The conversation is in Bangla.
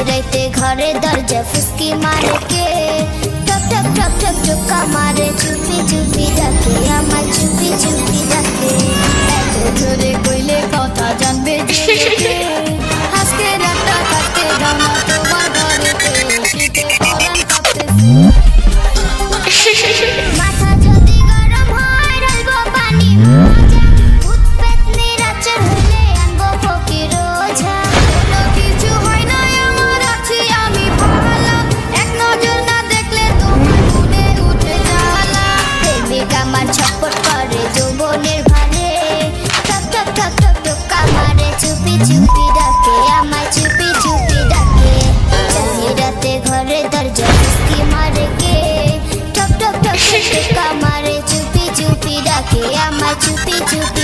राइते घरे दरजा फुसकी मारे के ठक ठक ठक ठक टुक्का मारे चुपी चुपी डाके आमाय चुपी चुपी डाके এত জোরে কইলে কথা জানবে যে আজকে রাতটা থাকতে দাও না তোমার ঘরেতে শীতে পরাণ কাঁপতেছে মাথা যদি গরম হয় রইব পানি ভাজা ভূত পেতনি রাতের হইলে আনবো ফকির ওঝা কোনো কিছু হয় না আমার আছি আমি ভালা এক নজর না দেখলে তোমার মনে উঠে জ্বালা প্রেমিক আমার ছটফট করে যৌবনের ভারে ঠক ঠক ঠক ঠক টুক্কা মারে চুপি চুপি ডাকে আমায় চুপি চুপি ডাকে জানি রাতে ঘরে দরজা ফুসকি মারে কে ঠক ঠক ঠক টুক্কা মারে চুপি চুপি ডাকে আমায় চুপি চুপি